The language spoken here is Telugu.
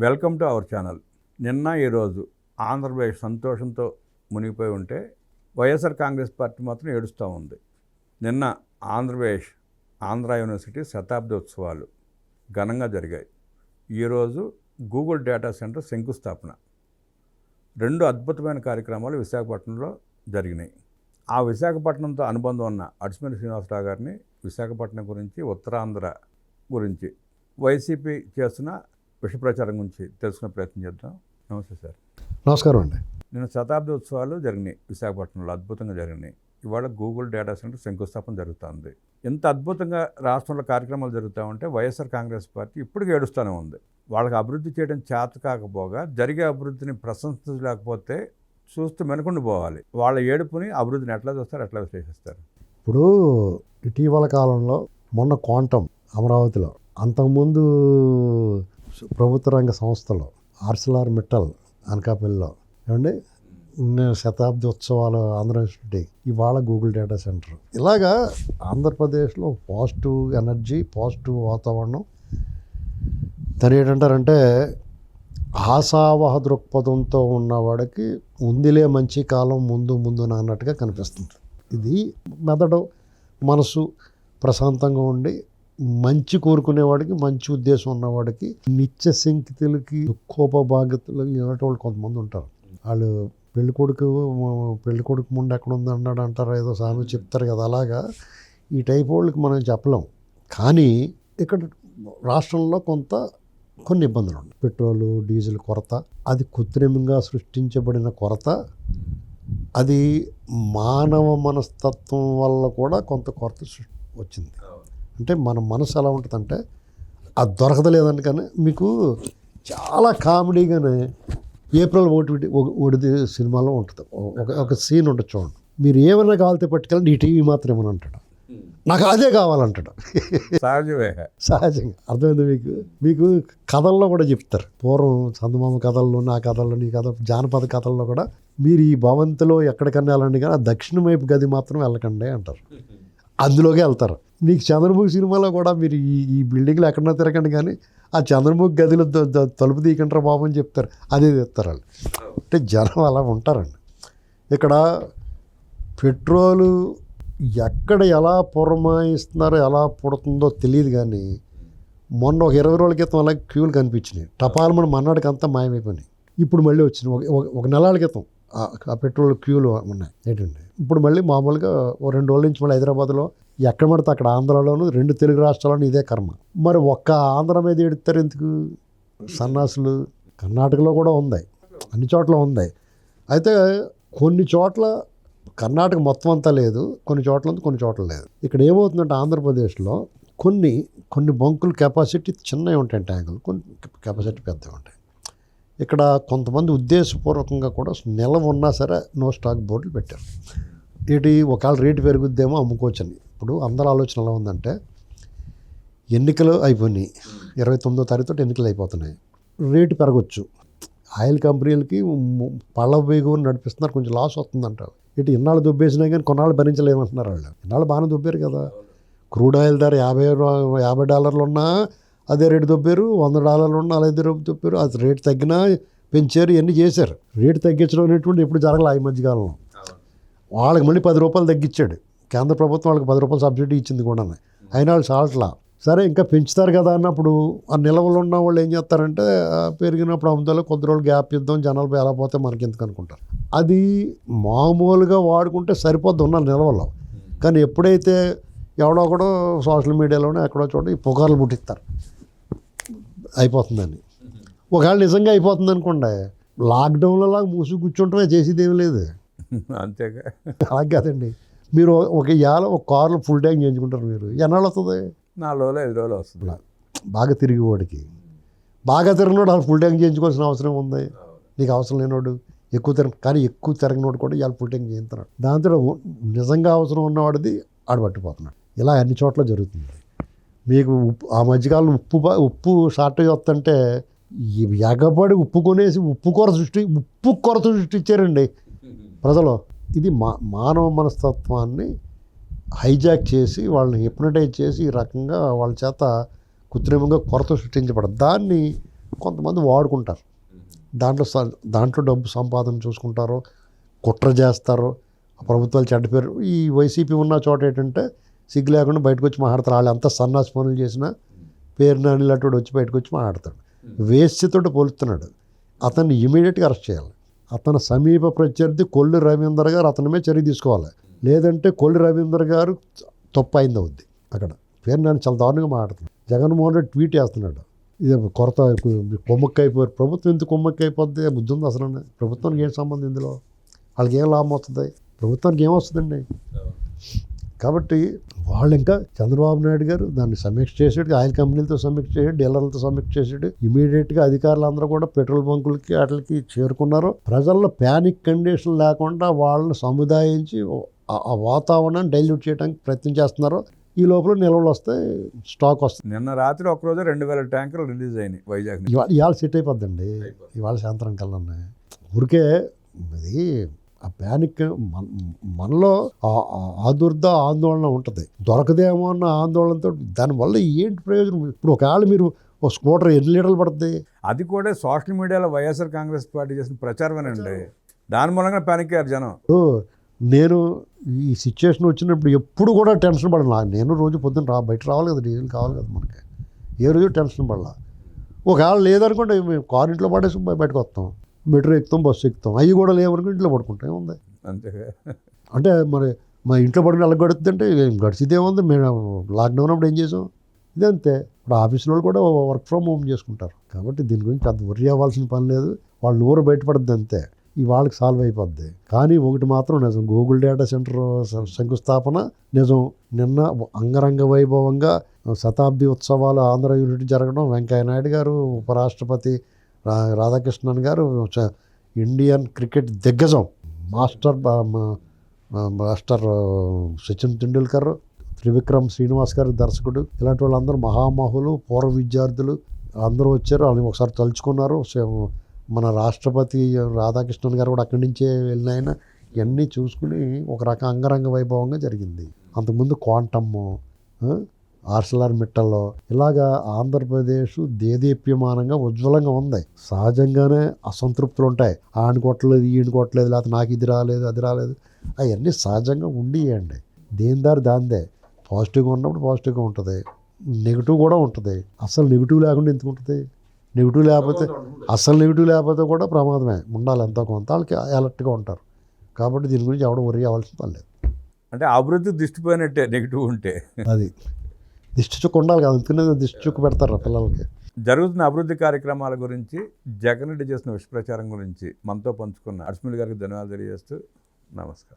Welcome to our channel. నిన్న ఈరోజు ఆంధ్రప్రదేశ్ సంతోషంతో మునిగిపోయి ఉంటే వైఎస్ఆర్ కాంగ్రెస్ పార్టీ మాత్రం ఏడుస్తూ ఉంది. నిన్న ఆంధ్ర యూనివర్సిటీ శతాబ్ది ఉత్సవాలు ఘనంగా జరిగాయి. ఈరోజు గూగుల్ డేటా సెంటర్ శంకుస్థాపన. రెండు అద్భుతమైన కార్యక్రమాలు విశాఖపట్నంలో జరిగినాయి. ఆ విశాఖపట్నంతో అనుబంధం ఉన్న అడిసిమల్లి శ్రీనివాసరావు గారిని విశాఖపట్నం గురించి, ఉత్తరాంధ్ర గురించి, వైసీపీ చేస్తున్న విష ప్రచారం గురించి తెలుసుకునే ప్రయత్నం చేద్దాం. నమస్తే సార్. నమస్కారం అండి. నిన్న శతాబ్ది ఉత్సవాలు జరిగినాయి విశాఖపట్నంలో, అద్భుతంగా జరిగినాయి. ఇవాళ గూగుల్ డేటా సెంటర్ శంకుస్థాపన జరుగుతుంది. ఇంత అద్భుతంగా రాష్ట్రంలో కార్యక్రమాలు జరుగుతూ ఉంటే వైఎస్ఆర్ కాంగ్రెస్ పార్టీ ఇప్పటికీ ఏడుస్తూనే ఉంది. వాళ్ళకి అభివృద్ధి చేయడం చేత కాకపోగా జరిగే అభివృద్ధిని ప్రశంసించలేకపోతే చూస్తూ వెనుకుండి పోవాలి. వాళ్ళ ఏడుపుని, అభివృద్ధిని ఎట్లా చూస్తారు, ఎట్లా విశ్లేషిస్తారు? ఇప్పుడు ఇటీవల కాలంలో మొన్న క్వాంటమ్ అమరావతిలో, అంతకుముందు ప్రభుత్వ రంగ సంస్థలో ఆర్సిలార్ మిట్టల్ అనకాపల్లిలో ఏమండి శతాబ్ది ఉత్సవాలు ఆంధ్ర యూనివర్సిటీ, ఇవాళ గూగుల్ డేటా సెంటర్. ఇలాగా ఆంధ్రప్రదేశ్లో పాజిటివ్ ఎనర్జీ, పాజిటివ్ వాతావరణం. దాని ఏంటంటారంటే ఆశావహ దృక్పథంతో ఉన్నవాడికి ఉందిలే మంచి కాలం ముందు అన్నట్టుగా కనిపిస్తుంది. ఇది మెదడు, మనసు ప్రశాంతంగా ఉండి మంచి కోరుకునేవాడికి, మంచి ఉద్దేశం ఉన్నవాడికి, నిత్య శంకితులకి, దుఃఖోపభాగ్యతలు ఇలాంటి వాళ్ళు కొంతమంది ఉంటారు. వాళ్ళు పెళ్లి కొడుకు ముందు ఎక్కడ ఉంది అన్నాడు అంటారు, ఏదో సామెత చెప్తారు కదా. అలాగా ఈ టైప్ వాళ్ళకి మనం చెప్పలేం. కానీ ఇక్కడ రాష్ట్రంలో కొన్ని ఇబ్బందులు ఉన్నాయి. పెట్రోలు, డీజిల్ కొరత, అది కృత్రిమంగా సృష్టించబడిన కొరత. అది మానవ మనస్తత్వం వల్ల కూడా కొంత కొరత వచ్చింది. అంటే మన మనసు ఎలా ఉంటుందంటే అది దొరకదలేదని. కానీ మీకు చాలా కామెడీగానే ఏప్రిల్ 1 సినిమాలో ఉంటుంది ఒక సీన్ ఉంటుంది చూడండి. మీరు ఏమైనా కావాలితే పట్టుకెళ్ళండి, ఈ టీవీ మాత్రం ఏమని అంటాడు, నాకు అదే కావాలంటాడు. సహజంగా అర్థమైంది మీకు కథల్లో కూడా చెప్తారు. పూర్వం చందమామ కథల్లో, నా కథల్లో, నీ కథ, జానపద కథల్లో కూడా మీరు ఈ భవంతిలో ఎక్కడికన్నా వెళ్ళండి కానీ ఆ దక్షిణ వైపు గది మాత్రం వెళ్ళకండి అంటారు. అందులోకే వెళ్తారు. నీకు చంద్రముఖి సినిమాలో కూడా మీరు ఈ బిల్డింగ్లో ఎక్కడన్నా తిరగండి కానీ ఆ చంద్రముఖి గదిలో తలుపు తీయకంటారా బాబు అని చెప్తారు. అదే చెప్తారు వాళ్ళు. అంటే జనం అలా ఉంటారండి. ఇక్కడ పెట్రోలు ఎక్కడ ఎలా పురమాయిస్తున్నారో, ఎలా పుడుతుందో తెలియదు. కానీ మొన్న ఒక 20 రోజుల క్రితం అలా క్యూలు కనిపించినాయి. టపాలమని మన్నాడికి అంతా మాయమైపోయినాయి. ఇప్పుడు మళ్ళీ వచ్చినాయి. ఒక నెలల క్రితం ఆ పెట్రోల్ క్యూలు ఉన్నాయి ఏంటండి. ఇప్పుడు మళ్ళీ మామూలుగా 2 రోజుల నుంచి మళ్ళీ హైదరాబాద్లో ఎక్కడ పడితే అక్కడ, ఆంధ్రాలోను, 2 తెలుగు రాష్ట్రాల్లోనూ ఇదే కర్మ. మరి ఒక్క ఆంధ్ర మీద ఎడుతారు ఎందుకు సన్నాసులు? కర్ణాటకలో కూడా ఉంది, అన్ని చోట్ల ఉంది. అయితే కొన్ని చోట్ల కర్ణాటక మొత్తం అంతా లేదు, కొన్ని చోట్ల ఉంది, కొన్ని చోట్ల లేదు. ఇక్కడ ఏమవుతుందంటే ఆంధ్రప్రదేశ్లో కొన్ని బంకులు కెపాసిటీ చిన్నవి ఉంటాయి, ట్యాంకులు కొన్ని కెపాసిటీ పెద్దవి ఉంటాయి. ఇక్కడ కొంతమంది ఉద్దేశపూర్వకంగా కూడా నిలవ ఉన్నా సరే నో స్టాక్ బోర్డులు పెట్టారు. ఒకవేళ రేటు పెరుగుద్దేమో అమ్ముకోవచ్చని. ఇప్పుడు అందరి ఆలోచన ఎలా ఉందంటే ఎన్నికలు అయిపోయినాయి, 29వ తారీఖుతో ఎన్నికలు అయిపోతున్నాయి, రేటు పెరగచ్చు. ఆయిల్ కంపెనీలకి పళ్ళ వేగు నడిపిస్తున్నారు, కొంచెం లాస్ వస్తుందంటారు. ఇన్నాళ్ళు దుబ్బేసినా కానీ కొన్నాళ్ళు భరించలేమంటున్నారు వాళ్ళు. ఇన్నాళ్ళు బాగానే దుబ్బారు కదా. క్రూడ్ ఆయిల్ ధర $50 ఉన్నా అదే రేటు దొబ్బారు, $100 ఉన్నా అదే రేటు దొబ్బారు. అది రేటు తగ్గినా పెంచారు, ఇవన్నీ చేశారు. రేటు తగ్గించడం అనేటువంటి ఎప్పుడు జరగలే ఈ మధ్యకాలంలో. వాళ్ళకి మళ్ళీ $10 తగ్గించాడు కేంద్ర ప్రభుత్వం, వాళ్ళకి $10 సబ్సిడీ ఇచ్చింది కూడా. అయినా వాళ్ళు చాలట్లా. సరే ఇంకా పెంచుతారు కదా అన్నప్పుడు ఆ నిల్వలు ఉన్న వాళ్ళు ఏం చేస్తారంటే పెరిగినప్పుడు అమ్ముతాలో కొద్ది రోజులు గ్యాప్ ఇద్దాం, జనాలు ఎలా పోతే మనకి ఎందుకు అనుకుంటారు. అది మామూలుగా వాడుకుంటే సరిపోద్ది ఉన్న నిల్వలో. కానీ ఎప్పుడైతే ఎవడో కూడా సోషల్ మీడియాలోనే ఎక్కడో చోట ఈ పుకార్లు పుట్టిస్తారు అయిపోతుందని. ఒకవేళ నిజంగా అయిపోతుంది అనుకోండి, లాక్డౌన్లో లాగా మూసి కూర్చుంటమే, చేసేది ఏమి లేదు. అంతేగా. అలా కాదండి. మీరు ఒక కార్లో ఫుల్ ట్యాంక్ చేయించుకుంటారు. మీరు ఎన్నాళ్ళు వస్తుంది? 4 రోజులు 5 రోజులు వస్తుంది. బాగా తిరిగివాడికి, బాగా తిరిగినోడు అసలు ఫుల్ ట్యాంక్ చేయించుకోవాల్సిన అవసరం ఉంది. నీకు అవసరం లేనివాడు కానీ ఎక్కువ తిరగనోడు కూడా ఇవాళ ఫుల్ ట్యాంక్ చేయించున్నాడు. దాంతో నిజంగా అవసరం ఉన్నవాడిది ఆడు పట్టిపోతున్నాడు. ఇలా అన్ని చోట్ల జరుగుతుంది. మీకు ఆ మధ్యకాలంలో ఉప్పు షార్టేజ్ వస్తుంటే ఎగబడి ఉప్పు కొనేసి ఉప్పు కొరత సృష్టించారండి ప్రజలు. ఇది మానవ మనస్తత్వాన్ని హైజాక్ చేసి, వాళ్ళని హిప్నటైజ్ చేసి ఈ రకంగా వాళ్ళ చేత కృత్రిమంగా కొరత సృష్టించబడదు. దాన్ని కొంతమంది వాడుకుంటారు. దాంట్లో డబ్బు సంపాదన చూసుకుంటారు, కుట్ర చేస్తారు, ప్రభుత్వాలు చెడ్డ పేరు. ఈ వైసీపీ ఉన్న చోట ఏంటంటే సిగ్గు లేకుండా బయటకు వచ్చి మాట్లాడతారు. వాళ్ళు ఎంత సన్నాసి పనులు చేసినా పేరు నాని లాంటి వచ్చి బయటకు వచ్చి మాట్లాడతాడు. వేశ్యతోటి పోలుస్తున్నాడు. అతన్ని ఇమీడియట్గా అరెస్ట్ చేయాలి. అతని సమీప ప్రత్యర్థి కొల్లు రవీందర్ గారు అతని మీద చర్య తీసుకోవాలి. లేదంటే కొల్లు రవీందర్ గారు తప్పు అయింది అవుద్ది. అక్కడ పేరు నాని చాలా దారుణంగా మాట్లాడుతున్నాడు. జగన్మోహన్ రెడ్డి ట్వీట్ చేస్తున్నాడు, ఇది కొరత కొమ్మక్కైపోయారు. ప్రభుత్వం ఎందుకు కొమ్మక్కైపోద్ది? బుద్ధి ఉంది అసలు? ప్రభుత్వానికి ఏం సంబంధం ఇందులో? వాళ్ళకి ఏం లాభం వస్తుంది? ప్రభుత్వానికి ఏమొస్తుందండి? కాబట్టి వాళ్ళు ఇంకా చంద్రబాబు నాయుడు గారు దాన్ని సమీక్ష చేసాడు, ఆయిల్ కంపెనీలతో సమీక్ష చేసాడు, డీలర్లతో సమీక్ష చేసాడు. ఇమీడియట్గా అధికారులందరూ కూడా పెట్రోల్ బంకులకి వాటికి చేరుకున్నారు. ప్రజల్లో ప్యానిక్ కండిషన్ లేకుండా వాళ్ళని సముదాయించి ఆ వాతావరణాన్ని డైల్యూట్ చేయడానికి ప్రయత్నం చేస్తున్నారు. ఈ లోపల నిల్వలు వస్తాయి, స్టాక్ వస్తుంది. నిన్న రాత్రి ఒక్కరోజు 2000 ట్యాంకర్లు రిలీజ్ అయినాయి వైజాగ్ నుంచి. ఇవాళ సెట్ అయిపోద్దండి. ఇవాళ సాయంత్రం కల్లా ఊరికే అది ఆ ప్యానిక్ మనలో ఆదుర్ద ఆందోళన ఉంటుంది. దొరకదేమో అన్న ఆందోళనతో దానివల్ల ఏంటి ప్రయోజనం? ఇప్పుడు ఒకవేళ మీరు ఒక స్కూటర్ ఎన్ని లీటర్లు పడుతుంది? అది కూడా సోషల్ మీడియాలో వైఎస్ఆర్ కాంగ్రెస్ పార్టీ చేసిన ప్రచారమేనండి. దాని మూలంగా ప్యానిక్ అయ్యారు జనం. నేను ఈ సిచ్యువేషన్ వచ్చినప్పుడు ఎప్పుడు కూడా టెన్షన్ పడలా. నేను రోజు పొద్దున్న బయట రావాలి కదా, డీజిల్ కావాలి కదా మనకి. ఏ రోజు టెన్షన్ పడలా. ఒకవేళ లేదనుకోండి మేము కారు ఇంట్లో పడేసి బయటకు వస్తాం, మెట్రో ఎక్కుతాం, బస్సు ఎక్కుతాం. అవి కూడా లేవనుకో ఇంట్లో పడుకుంటాం. ఉంది అంతేగా. అంటే మరి మా ఇంట్లో పడుకుని ఎలా గడుతుందంటే గడిచిదేముంది. మేము లాక్డౌన్ అప్పుడు ఏం చేసాం? ఇదంతే. ఇప్పుడు ఆఫీసులో కూడా వర్క్ ఫ్రమ్ హోమ్ చేసుకుంటారు. కాబట్టి దీని గురించి పెద్ద వర్రీ అవ్వాల్సిన పని లేదు. వాళ్ళు నోరు బయటపడుద్ది అంతే, ఈ వాళ్ళకి సాల్వ్ అయిపోద్ది. కానీ ఒకటి మాత్రం నిజం, గూగుల్ డేటా సెంటర్ శంకుస్థాపన నిజం. నిన్న అంగరంగ వైభవంగా శతాబ్ది ఉత్సవాలు ఆంధ్ర యూనిట్ జరగడం, వెంకయ్యనాయుడు గారు, ఉపరాష్ట్రపతి రాధాకృష్ణన్ గారు, ఇండియన్ క్రికెట్ దిగ్గజం మాస్టర్ సచిన్ టెండూల్కర్, త్రివిక్రమ్ శ్రీనివాస్ గారు దర్శకుడు, ఇలాంటి వాళ్ళందరూ మహామహులు, పూర్వ విద్యార్థులు అందరూ వచ్చారు. వాళ్ళని ఒకసారి తలుచుకున్నారు. మన రాష్ట్రపతి రాధాకృష్ణన్ గారు కూడా అక్కడి నుంచే వెళ్ళిన ఆయన ఇవన్నీ చూసుకుని ఒక రకం అంగరంగ వైభవంగా జరిగింది. అంతకుముందు క్వాంటమ్, ఆర్సిలర్ మిట్టల్లో ఇలాగా ఆంధ్రప్రదేశ్ దేదీప్యమానంగా ఉజ్వలంగా ఉంది. సహజంగానే అసంతృప్తులు ఉంటాయి. ఆయన కొట్టలేదు, ఈయన కొట్టలేదు, లేకపోతే నాకు ఇది రాలేదు, అది రాలేదు. అవన్నీ సహజంగా ఉండియండి. దేని దారి దాందే. పాజిటివ్గా ఉన్నప్పుడు పాజిటివ్గా ఉంటుంది, నెగిటివ్ కూడా ఉంటుంది. అసలు నెగిటివ్ లేకుండా ఎందుకు ఉంటుంది? నెగిటివ్ లేకపోతే కూడా ప్రమాదమే. ఉండాలి ఎంతో కొంత. వాళ్ళకి అలర్ట్గా ఉంటారు. కాబట్టి దీని గురించి ఎవడం వర్రీ అవ్వాల్సిన పని లేదు. అంటే అభివృద్ధి దిష్టిపోయినట్టే నెగిటివ్ ఉంటే. అది దిష్టి చుక్క ఉండాలి కదా, అందుకనే దిష్టి చుక్క పెడతారు పిల్లలకి. జరుగుతున్న అభివృద్ధి కార్యక్రమాల గురించి, జగన్ రెడ్డి చేసిన విష ప్రచారం గురించి మనతో పంచుకున్న అర్స్మిల్ గారికి ధన్యవాదాలు తెలియజేస్తూ నమస్కారం.